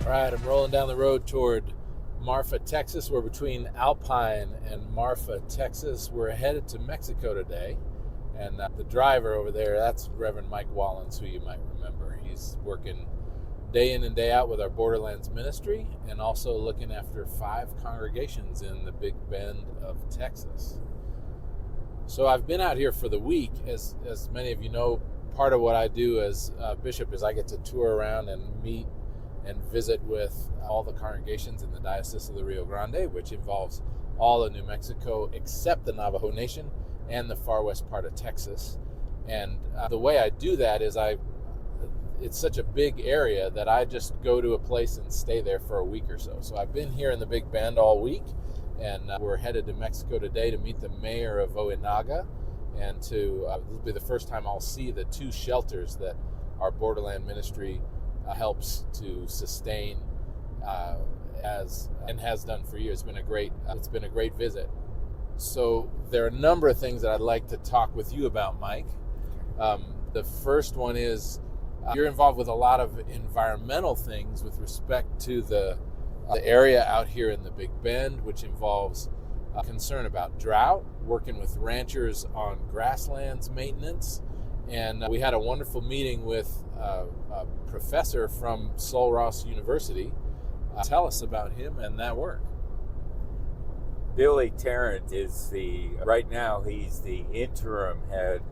All right, I'm rolling down the road toward Marfa, Texas. We're between Alpine and Marfa, Texas. We're headed to Mexico today. And the driver over there, that's Reverend Mike Wallens, who you might remember. He's working day in and day out with our Borderlands Ministry and also looking after 5 congregations in the Big Bend of Texas. So I've been out here for the week. As many of you know, part of what I do as bishop is I get to tour around and meet and visit with all the congregations in the Diocese of the Rio Grande, which involves all of New Mexico except the Navajo Nation and the far west part of Texas. And the way I do that is it's such a big area that I just go to a place and stay there for a week or so. So I've been here in the Big Bend all week, and we're headed to Mexico today to meet the mayor of Ojinaga, and this will be the first time I'll see the 2 shelters that our Borderland Ministry helps to sustain and has done for years. It's been a great visit. So there are a number of things that I'd like to talk with you about, Mike. The first one is you're involved with a lot of environmental things with respect to the area out here in the Big Bend, which involves concern about drought, working with ranchers on grasslands maintenance. And we had a wonderful meeting with a professor from Sul Ross University. Tell us about him and that work. Billy Tarrant is right now he's the interim head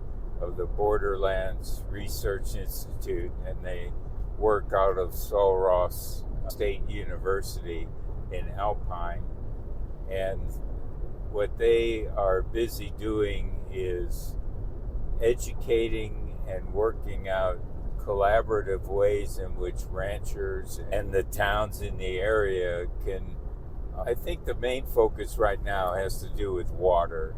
of the Borderlands Research Institute, and they work out of Sul Ross State University in Alpine. And what they are busy doing is educating and working out collaborative ways in which ranchers and the towns in the area can. I think the main focus right now has to do with water,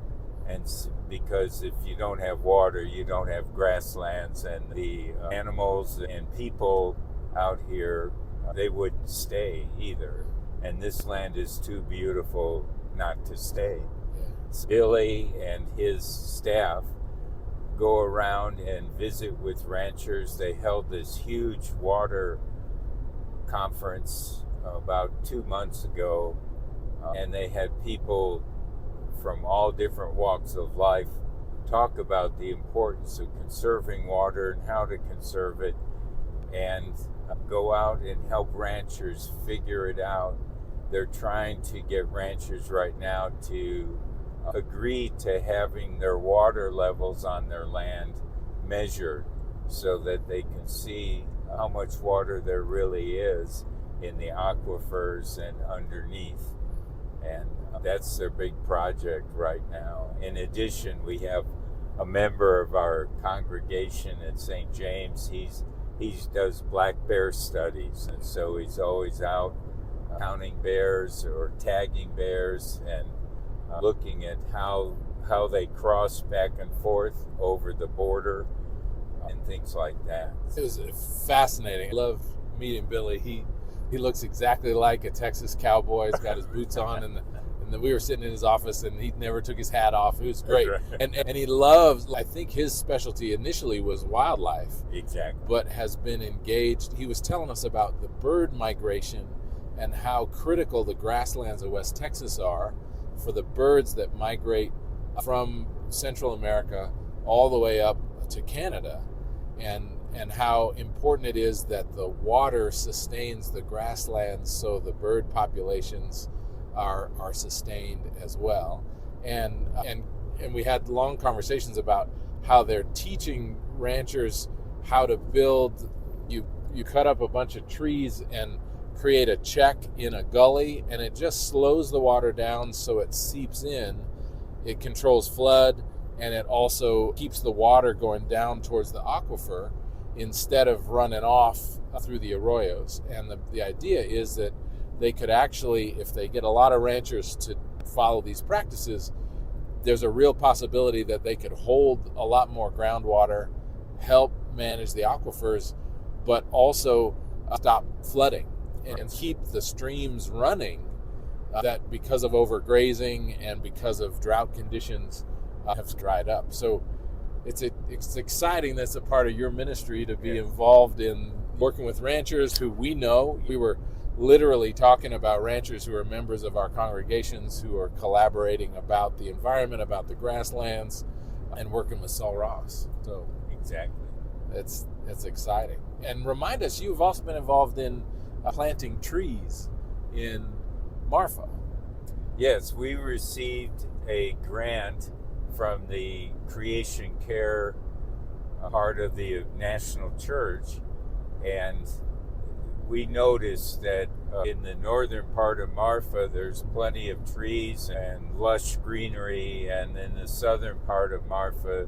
and because if you don't have water, you don't have grasslands, and the animals and people out here, they wouldn't stay either. And this land is too beautiful not to stay. So Billy and his staff go around and visit with ranchers. They held this huge water conference about 2 months ago, and they had people from all different walks of life talk about the importance of conserving water and how to conserve it, and go out and help ranchers figure it out. They're trying to get ranchers right now to agree to having their water levels on their land measured so that they can see how much water there really is in the aquifers and underneath. And that's their big project right now. In addition, we have a member of our congregation at St. James. He does black bear studies, and so he's always out counting bears or tagging bears and looking at how they cross back and forth over the border and things like that. It was fascinating. I love meeting Billy. He looks exactly like a Texas cowboy. He's got his boots on, and we were sitting in his office, and he never took his hat off. It was great. Right. And he loves, I think his specialty initially was wildlife. Exactly. But has been engaged. He was telling us about the bird migration and how critical the grasslands of West Texas are for the birds that migrate from Central America all the way up to Canada, and how important it is that the water sustains the grasslands so the bird populations are sustained as well. And we had long conversations about how they're teaching ranchers how to build. You cut up a bunch of trees and create a check in a gully, and it just slows the water down so it seeps in. It controls flood, and it also keeps the water going down towards the aquifer instead of running off through the arroyos. And the idea is that they could actually, if they get a lot of ranchers to follow these practices, there's a real possibility that they could hold a lot more groundwater, help manage the aquifers, but also stop flooding and keep the streams running that because of overgrazing and because of drought conditions have dried up. So it's exciting that's a part of your ministry to be involved in working with ranchers who we know. We were literally talking about ranchers who are members of our congregations who are collaborating about the environment, about the grasslands, and working with Saul Ross. So exactly, it's exciting. And remind us, you've also been involved in planting trees in Marfa. Yes, we received a grant from the Creation Care part of the National Church, and we noticed that in the northern part of Marfa there's plenty of trees and lush greenery, and in the southern part of Marfa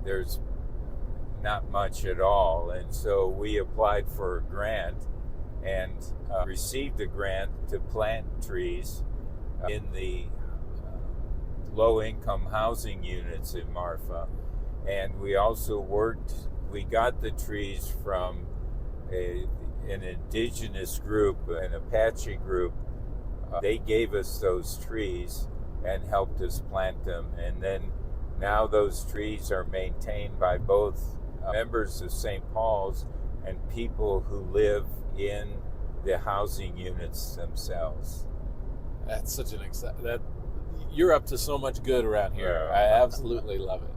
there's not much at all. And so we applied for a grant and received a grant to plant trees in the low-income housing units in Marfa. And we also we got the trees from an indigenous group, an Apache group. They gave us those trees and helped us plant them. And then now those trees are maintained by both members of St. Paul's and people who live in the housing units themselves. That's such an you're up to so much good around here. I absolutely love it.